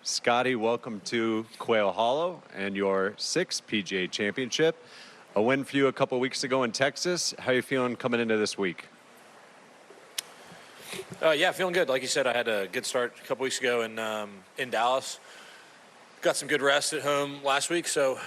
Scottie, welcome to Quail Hollow and your sixth PGA Championship. A win for you a couple weeks ago in Texas. How are you feeling coming into this week? Yeah, feeling good. Like you said, I had a good start a couple weeks ago in Dallas. Got some good rest at home last week, so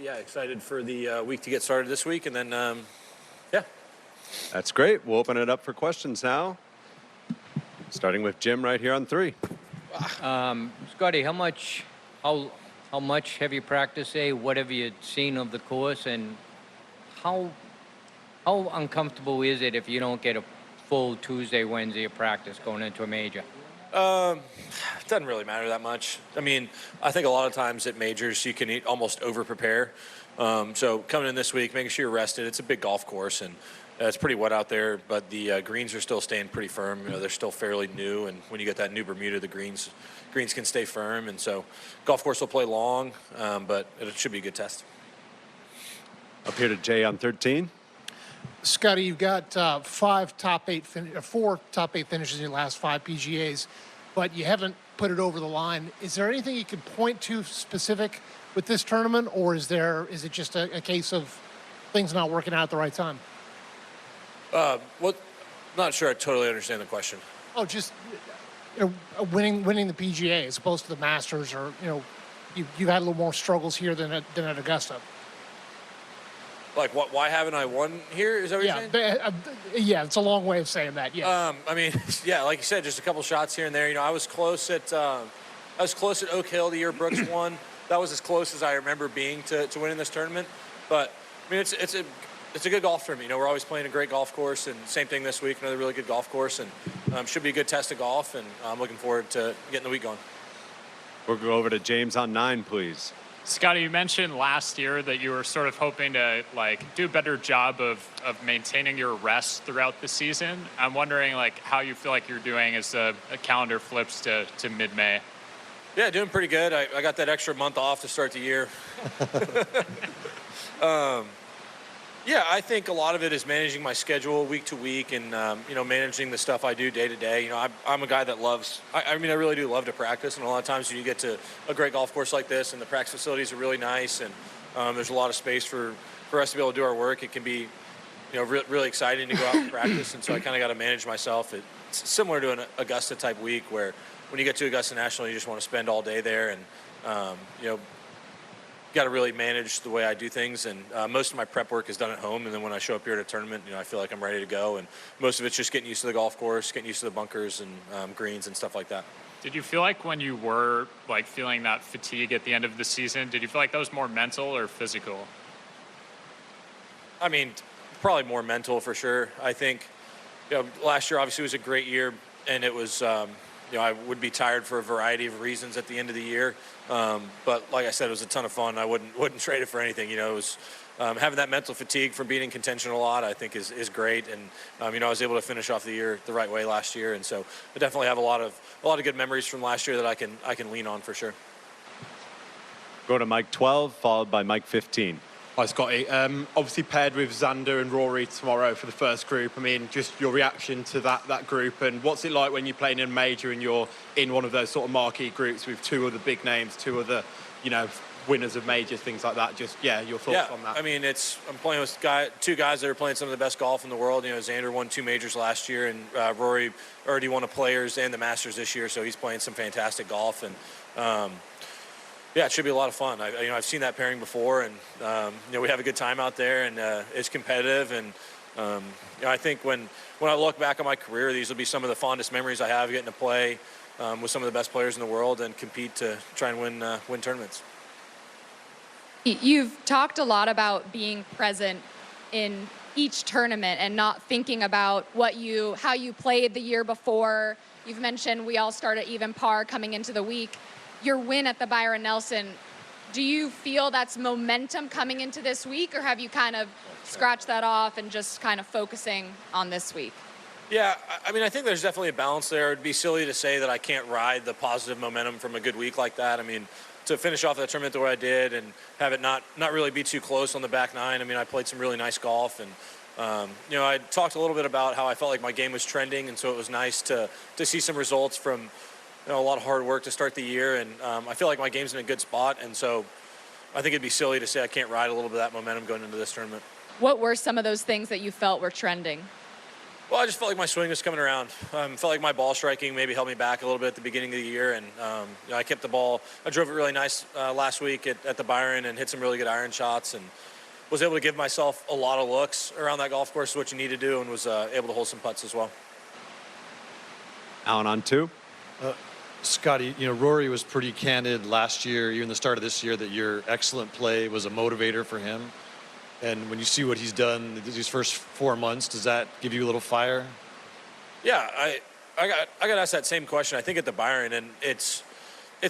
yeah, excited for the week to get started this week, and then yeah. That's great. We'll open it up for questions now, starting with Jim right here on 3. Scottie, how much have you practiced today? What have you seen of the course, and how uncomfortable is it if you don't get a full Tuesday, Wednesday of practice going into a major? It doesn't really matter that much. I mean, I think a lot of times at majors you can almost over-prepare. So coming in this week, making sure you're rested. It's a big golf course, and it's pretty wet out there, but the greens are still staying pretty firm. You know, they're still fairly new, and when you get that new Bermuda, the greens can stay firm, and so golf course will play long, but it should be a good test. Up here to Jay on 13. Scottie, you've got 4 top 8 finishes in your last 5 PGAs, but you haven't put it over the line. Is there anything you could point to specific with this tournament, or is it just a case of things not working out at the right time? Not sure I totally understand the question. Oh, just winning the PGA as opposed to the Masters, or you've had a little more struggles here than at Augusta. Like, why haven't I won here? Is that what you're saying? Yeah, it's a long way of saying that. Yeah. I mean, yeah, like you said, just a couple shots here and there. You know, I was close at Oak Hill the year Brooks won. That was as close as I remember being to winning this tournament. But I mean, it's a good golf tournament. You know, we're always playing a great golf course, and same thing this week, another really good golf course, and should be a good test of golf. And I'm looking forward to getting the week going. We'll go over to James on 9, please. Scottie, you mentioned last year that you were sort of hoping to do a better job of maintaining your rest throughout the season. I'm wondering how you feel like you're doing as the calendar flips to mid-May. Yeah, doing pretty good. I got that extra month off to start the year. Yeah, I think a lot of it is managing my schedule week to week, and managing the stuff I do day to day. You know, I'm a guy that loves. I really do love to practice, and a lot of times when you get to a great golf course like this, and the practice facilities are really nice, and there's a lot of space for us to be able to do our work. It can be, really exciting to go out and practice, and so I kind of got to manage myself. It's similar to an Augusta type week where when you get to Augusta National, you just want to spend all day there, and got to really manage the way I do things, and most of my prep work is done at home, and then when I show up here at a tournament, I feel like I'm ready to go, and most of it's just getting used to the golf course, getting used to the bunkers and greens and stuff like that. Did you feel like when you were feeling that fatigue at the end of the season, did you feel like that was more mental or physical? I mean, probably more mental for sure. I think last year obviously was a great year, and it was I would be tired for a variety of reasons at the end of the year. But like I said, it was a ton of fun. I wouldn't trade it for anything. It was having that mental fatigue from being in contention a lot, I think is great. And I was able to finish off the year the right way last year, and so I definitely have a lot of good memories from last year that I can lean on for sure. Go to Mike 12, followed by Mike 15. Hi, Scottie. Obviously paired with Xander and Rory tomorrow for the first group. I mean, just your reaction to that group, and what's it like when you're playing in a major and you're in one of those sort of marquee groups with 2 other big names, 2 other, winners of majors, things like that. Just, your thoughts on that. I mean, I'm playing with 2 guys that are playing some of the best golf in the world. Xander won 2 majors last year, and Rory already won a Players and the Masters this year, so he's playing some fantastic golf. And yeah, it should be a lot of fun. I've seen that pairing before, and we have a good time out there, and it's competitive. And I think when I look back on my career, these will be some of the fondest memories I have, getting to play with some of the best players in the world and compete to try and win tournaments. You've talked a lot about being present in each tournament and not thinking about how you played the year before. You've mentioned we all start at even par coming into the week. Your win at the Byron Nelson, do you feel that's momentum coming into this week, or have you kind of scratched that off and just kind of focusing on this week? Yeah, I mean, I think there's definitely a balance there. It'd be silly to say that I can't ride the positive momentum from a good week like that. I mean, to finish off that tournament the way I did and have it not really be too close on the back 9. I mean, I played some really nice golf, and I talked a little bit about how I felt like my game was trending, and so it was nice to see some results from a lot of hard work to start the year, and I feel like my game's in a good spot, and so I think it'd be silly to say I can't ride a little bit of that momentum going into this tournament. What were some of those things that you felt were trending? Well, I just felt like my swing was coming around. Felt like my ball striking maybe held me back a little bit at the beginning of the year, and I kept the ball. I drove it really nice last week at the Byron and hit some really good iron shots, and was able to give myself a lot of looks around that golf course, which you need to do, and was able to hold some putts as well. Alan on 2. Scottie, Rory was pretty candid last year, even the start of this year, that your excellent play was a motivator for him. And when you see what he's done these first 4 months, does that give you a little fire? Yeah, I got asked that same question, I think, at the Byron, and it's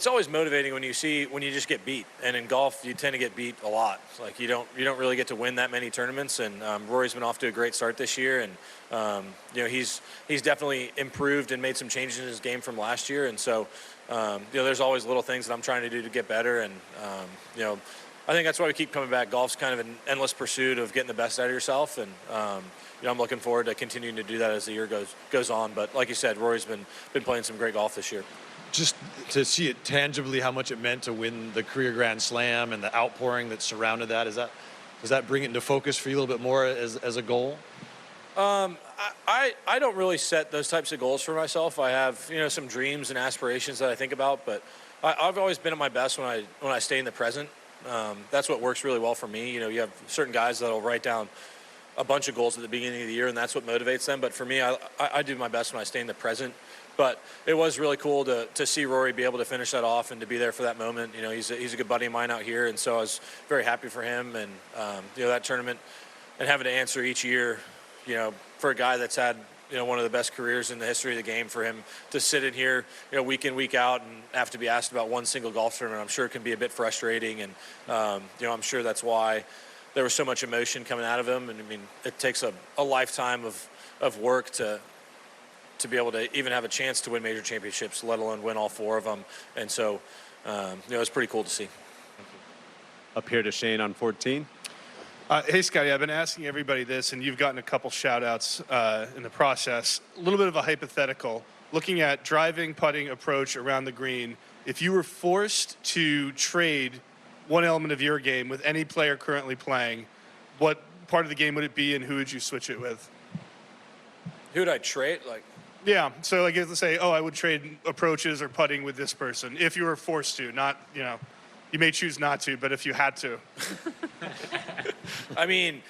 always motivating when you just get beat. And in golf, you tend to get beat a lot. It's like you don't really get to win that many tournaments. And Rory's been off to a great start this year, and he's definitely improved and made some changes in his game from last year. And so there's always little things that I'm trying to do to get better. And I think that's why we keep coming back. Golf's kind of an endless pursuit of getting the best out of yourself, and I'm looking forward to continuing to do that as the year goes on. But like you said, Rory's been playing some great golf this year. Just to see it tangibly, how much it meant to win the career Grand Slam and the outpouring that surrounded that, does that bring it into focus for you a little bit more as a goal? I don't really set those types of goals for myself. I have some dreams and aspirations that I think about, but I've always been at my best when I stay in the present. That's what works really well for me. You have certain guys that'll write down a bunch of goals at the beginning of the year, and that's what motivates them. But for me, I do my best when I stay in the present. But it was really cool to see Rory be able to finish that off and to be there for that moment. He's a good buddy of mine out here, and so I was very happy for him. And that tournament, and having to answer each year, for a guy that's had one of the best careers in the history of the game, for him to sit in here, week in, week out, and have to be asked about one single golf tournament, I'm sure it can be a bit frustrating. And I'm sure that's why there was so much emotion coming out of him. And I mean, it takes a lifetime of work to be able to even have a chance to win major championships, let alone win all 4 of them. And so, it was pretty cool to see. Up here to Shane on 14. Hey, Scottie, I've been asking everybody this, and you've gotten a couple shout-outs in the process. A little bit of a hypothetical. Looking at driving, putting, approach around the green, if you were forced to trade one element of your game with any player currently playing, what part of the game would it be, and who would you switch it with? Who would I trade? Yeah, so let's say, I would trade approaches or putting with this person, if you were forced to, not, you may choose not to, but if you had to. I mean,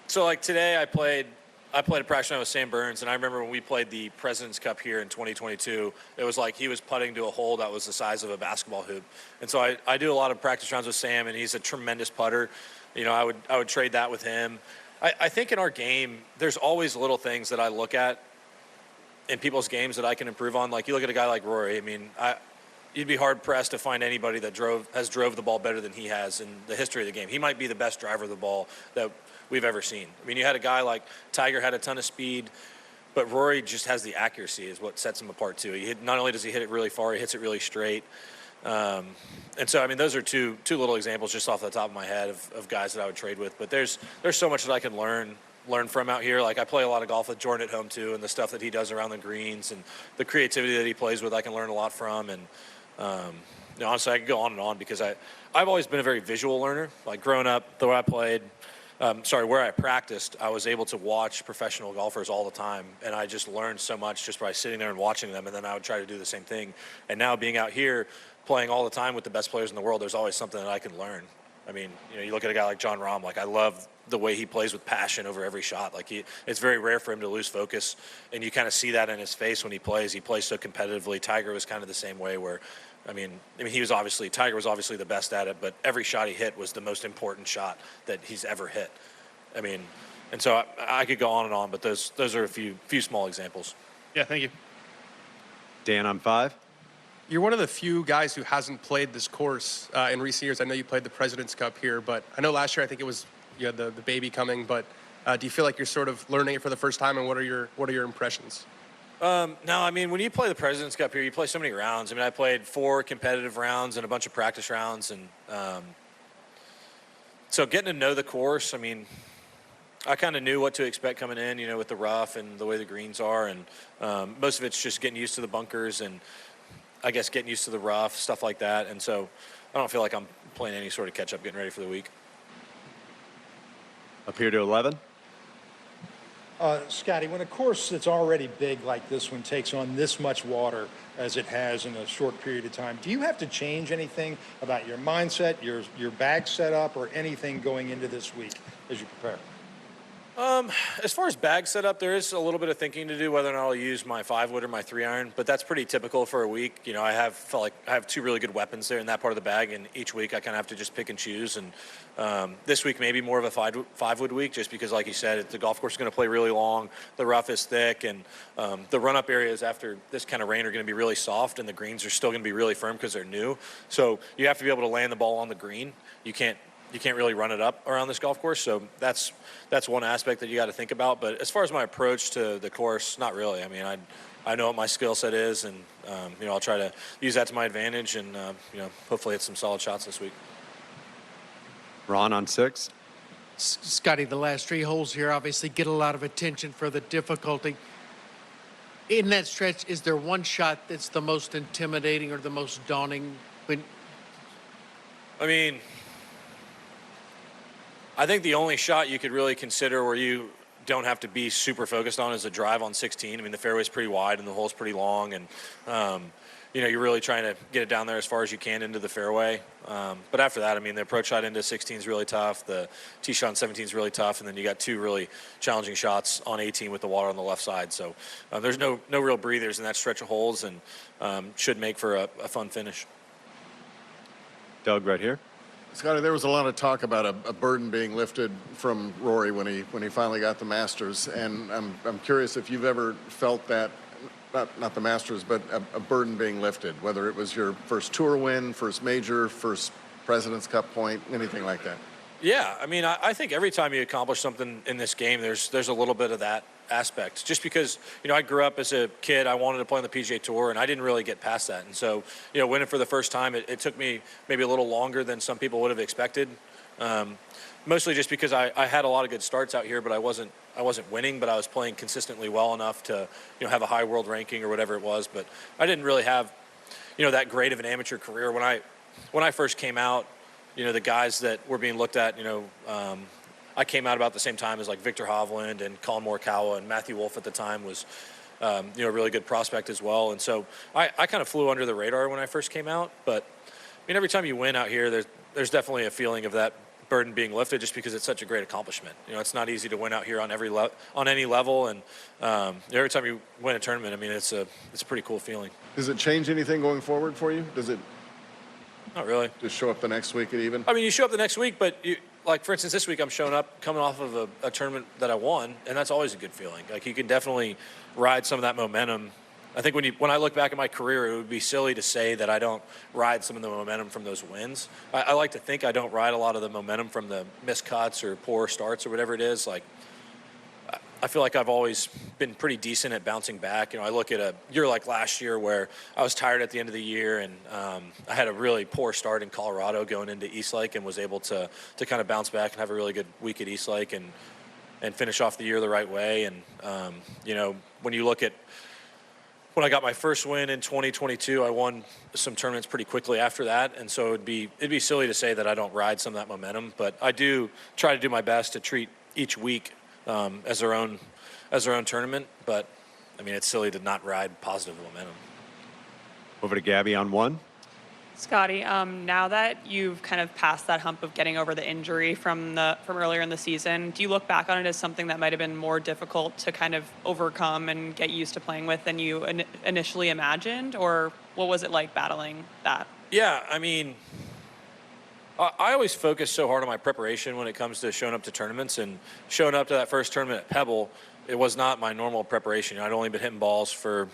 so today I played a practice round with Sam Burns, and I remember when we played the President's Cup here in 2022, it was like he was putting to a hole that was the size of a basketball hoop. And so I do a lot of practice rounds with Sam, and he's a tremendous putter. I would trade that with him. I think in our game, there's always little things that I look at in people's games that I can improve on. Like, you look at a guy like Rory. I mean, you'd be hard-pressed to find anybody that drove the ball better than he has in the history of the game. He might be the best driver of the ball that we've ever seen. I mean, you had a guy like Tiger had a ton of speed, but Rory just has the accuracy is what sets him apart, too. Not only does he hit it really far, he hits it really straight. And so, I mean, those are two little examples just off the top of my head of guys that I would trade with. But there's so much that I can learn from out here. Like, I play a lot of golf with Jordan at home, too, and the stuff that he does around the greens and the creativity that he plays with, I can learn a lot from. And honestly, I could go on and on because I've always been a very visual learner. Like, growing up, the way I played, where I practiced, I was able to watch professional golfers all the time, and I just learned so much just by sitting there and watching them, and then I would try to do the same thing. And now being out here, playing all the time with the best players in the world, there's always something that I can learn. I mean, you look at a guy like John Rahm, I love the way he plays with passion over every shot. It's very rare for him to lose focus, and you kind of see that in his face when he plays. He plays so competitively. Tiger was kind of the same way where, Tiger was obviously the best at it, but every shot he hit was the most important shot that he's ever hit. I mean, and so I could go on and on, but those are a few small examples. Yeah, thank you. Dan on 5. You're one of the few guys who hasn't played this course in recent years. I know you played the President's Cup here, but I know last year I think it was you had the baby coming. But do you feel like you're sort of learning it for the first time, and what are your impressions? No, I mean, when you play the President's Cup here, you play so many rounds. I mean, I played 4 competitive rounds and a bunch of practice rounds, and so getting to know the course, I mean, I kind of knew what to expect coming in, with the rough and the way the greens are, and most of it's just getting used to the bunkers. And I guess, getting used to the rough, stuff like that. And so I don't feel like I'm playing any sort of catch up getting ready for the week. Up here to 11. Scottie, when a course that's already big like this one takes on this much water as it has in a short period of time, do you have to change anything about your mindset, your bag setup, or anything going into this week as you prepare? As far as bag setup, there is a little bit of thinking to do whether or not I'll use my 5-wood or my 3-iron, but that's pretty typical for a week. You know, I felt like I have two really good weapons there in that part of the bag, and each week I kind of have to just pick and choose. And this week maybe more of a 5-wood week, just because, like you said, the golf course is going to play really long, the rough is thick, and the run-up areas after this kind of rain are going to be really soft, and the greens are still going to be really firm because they're new. So you have to be able to land the ball on the green. You can't really run it up around this golf course. So that's one aspect that you got to think about. But as far as my approach to the course, not really. I mean, I know what my skill set is, and you know, I'll try to use that to my advantage, and you know, hopefully hit some solid shots this week. Ron on 6. Scottie, the last 3 holes here obviously get a lot of attention for the difficulty. In that stretch, is there one shot that's the most intimidating or the most daunting? I mean, I think the only shot you could really consider where you don't have to be super focused on is a drive on 16. I mean, the fairway's pretty wide and the hole's pretty long, and you know, you're really trying to get it down there as far as you can into the fairway. But after that, I mean, the approach shot into 16 is really tough. The tee shot on 17 is really tough, and then you got 2 really challenging shots on 18 with the water on the left side. So there's no real breathers in that stretch of holes, and should make for a fun finish. Doug, right here. Scottie, there was a lot of talk about a burden being lifted from Rory when he finally got the Masters, and I'm curious if you've ever felt that, not the Masters, but a burden being lifted, whether it was your first tour win, first major, first President's Cup point, anything like that. Yeah, I mean, I think every time you accomplish something in this game, there's a little bit of that aspect. Just because, you know, I grew up as a kid, I wanted to play on the PGA Tour, and I didn't really get past that. And so, you know, winning for the first time, it took me maybe a little longer than some people would have expected. Mostly just because I had a lot of good starts out here, but I wasn't winning, but I was playing consistently well enough to, you know, have a high world ranking or whatever it was. But I didn't really have, you know, that great of an amateur career. When I first came out, you know, the guys that were being looked at, you know, I came out about the same time as like Victor Hovland and Colin Morikawa, and Matthew Wolff at the time was, you know, a really good prospect as well. And so I kind of flew under the radar when I first came out. But I mean, every time you win out here, there's definitely a feeling of that burden being lifted, just because it's such a great accomplishment. You know, it's not easy to win out here on any level, and every time you win a tournament, I mean, it's a pretty cool feeling. Does it change anything going forward for you? Does it? Not really. Just show up the next week at even? I mean, you show up the next week, but like, for instance, this week I'm showing up coming off of a tournament that I won, and that's always a good feeling. Like, you can definitely ride some of that momentum. I think when I look back at my career, it would be silly to say that I don't ride some of the momentum from those wins. I like to think I don't ride a lot of the momentum from the missed cuts or poor starts or whatever it is. Like, I feel like I've always been pretty decent at bouncing back. You know, I look at a year like last year where I was tired at the end of the year, and I had a really poor start in Colorado going into Eastlake, and was able to kind of bounce back and have a really good week at Eastlake and finish off the year the right way. And, you know, when you look at when I got my first win in 2022, I won some tournaments pretty quickly after that, and so it'd be silly to say that I don't ride some of that momentum. But I do try to do my best to treat each week as their own tournament. But I mean, it's silly to not ride positive momentum. Over to Gabby on 1. Scottie, now that you've kind of passed that hump of getting over the injury from earlier in the season, do you look back on it as something that might have been more difficult to kind of overcome and get used to playing with than you initially imagined, or what was it like battling that? Yeah, I mean, I always focus so hard on my preparation when it comes to showing up to tournaments, and showing up to that first tournament at Pebble, it was not my normal preparation. I'd only been hitting balls for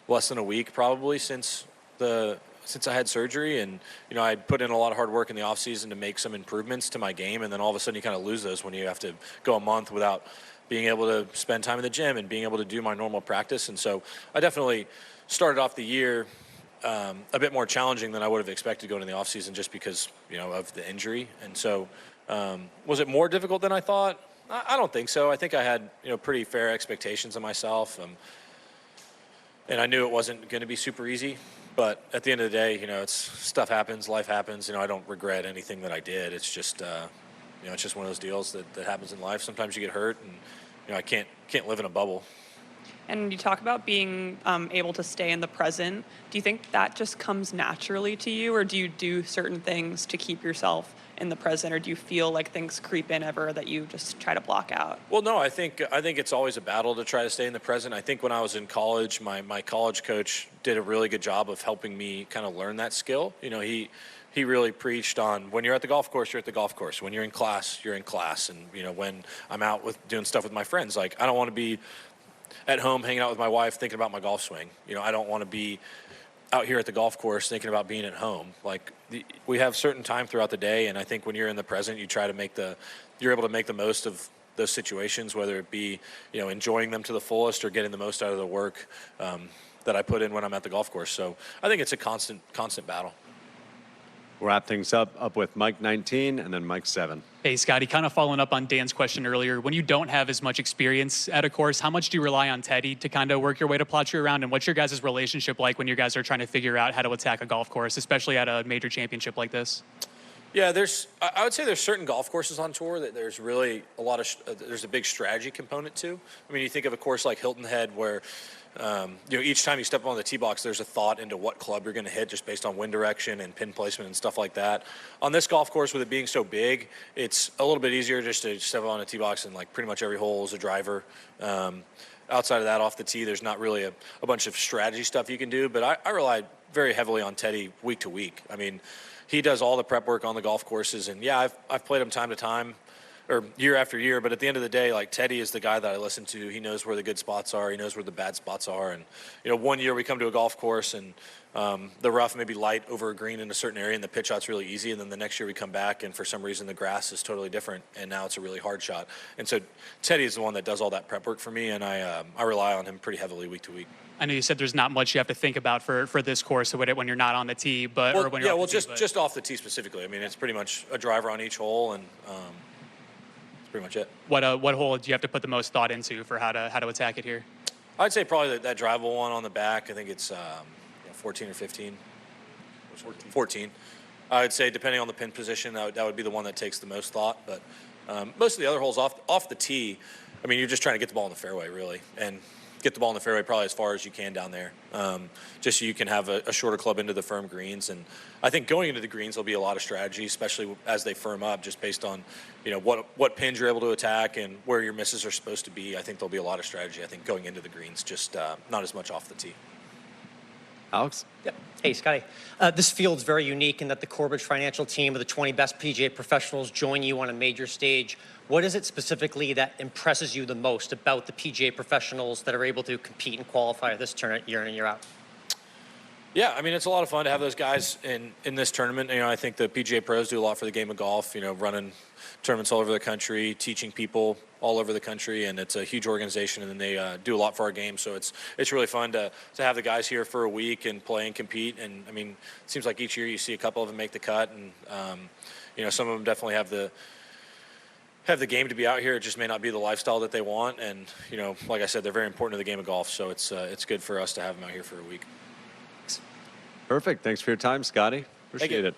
less than a week probably since I had surgery, and you know, I'd put in a lot of hard work in the off season to make some improvements to my game, and then all of a sudden you kind of lose those when you have to go a month without being able to spend time in the gym and being able to do my normal practice. And so I definitely started off the year a bit more challenging than I would have expected going in the off season, just because, you know, of the injury. And so was it more difficult than I thought? I don't think so. I think I had, you know, pretty fair expectations of myself, and I knew it wasn't going to be super easy. But at the end of the day, it's stuff happens, life happens. I don't regret anything that I did. It's just, it's just one of those deals that happens in life. Sometimes you get hurt, and I can't live in a bubble. And you talk about being able to stay in the present. Do you think that just comes naturally to you, or do you do certain things to keep yourself in the present, or do you feel like things creep in ever that you just try to block out? Well, no, I think it's always a battle to try to stay in the present. I think when I was in college, my college coach did a really good job of helping me kind of learn that skill. He really preached on when you're at the golf course, you're at the golf course. When you're in class, you're in class. And, when I'm out doing stuff with my friends, like I don't want to be at home hanging out with my wife thinking about my golf swing. I don't want to be out here at the golf course thinking about being at home. Like we have certain time throughout the day, and I think when you're in the present, you try to you're able to make the most of those situations, whether it be enjoying them to the fullest or getting the most out of the work that I put in when I'm at the golf course. So I think it's a constant battle. We'll wrap things up with Mike 19 and then Mike 7. Hey, Scottie, kind of following up on Dan's question earlier, when you don't have as much experience at a course, how much do you rely on Teddy to kind of work your way to plot you around? And what's your guys' relationship like when you guys are trying to figure out how to attack a golf course, especially at a major championship like this? Yeah, I would say there's certain golf courses on tour that there's really there's a big strategy component to. I mean, you think of a course like Hilton Head where each time you step on the tee box, there's a thought into what club you're going to hit just based on wind direction and pin placement and stuff like that. On this golf course, with it being so big, it's a little bit easier just to step on a tee box and like pretty much every hole is a driver. Outside of that, off the tee, there's not really a bunch of strategy stuff you can do, but I rely very heavily on Teddy week to week. I mean, he does all the prep work on the golf courses, and yeah, I've played him time to time, or year after year, but at the end of the day, like Teddy is the guy that I listen to. He knows where the good spots are. He knows where the bad spots are. And, one year we come to a golf course and the rough may be light over a green in a certain area and the pitch shot's really easy. And then the next year we come back and for some reason the grass is totally different and now it's a really hard shot. And so Teddy is the one that does all that prep work for me, and I rely on him pretty heavily week to week. I know you said there's not much you have to think about for this course when you're not on the tee, but well, or when you're off the tee, just off the tee specifically. I mean, it's pretty much a driver on each hole, and that's pretty much it. What hole do you have to put the most thought into for how to attack it here? I'd say probably that drivable one on the back. I think it's 14 or 15. 14. I would say depending on the pin position, that would be the one that takes the most thought. But most of the other holes off the tee, I mean, you're just trying to get the ball in the fairway really, and get the ball in the fairway probably as far as you can down there, just so you can have a shorter club into the firm greens. And I think going into the greens will be a lot of strategy, especially as they firm up, just based on what pins you're able to attack and where your misses are supposed to be. I think there'll be a lot of strategy, I think, going into the greens, just not as much off the tee. Alex? Yep. Hey, Scottie. This field's very unique in that the Corbridge Financial team of the 20 best PGA professionals join you on a major stage. What is it specifically that impresses you the most about the PGA professionals that are able to compete and qualify at this tournament year in and year out? Yeah, I mean, it's a lot of fun to have those guys in this tournament. I think the PGA pros do a lot for the game of golf, running tournaments all over the country, teaching people all over the country, and it's a huge organization, and then they do a lot for our game. So it's really fun to have the guys here for a week and play and compete. And, I mean, it seems like each year you see a couple of them make the cut, and, some of them definitely have the game to be out here. It just may not be the lifestyle that they want. And, like I said, they're very important to the game of golf. So it's good for us to have them out here for a week. Perfect. Thanks for your time, Scottie. Appreciate it.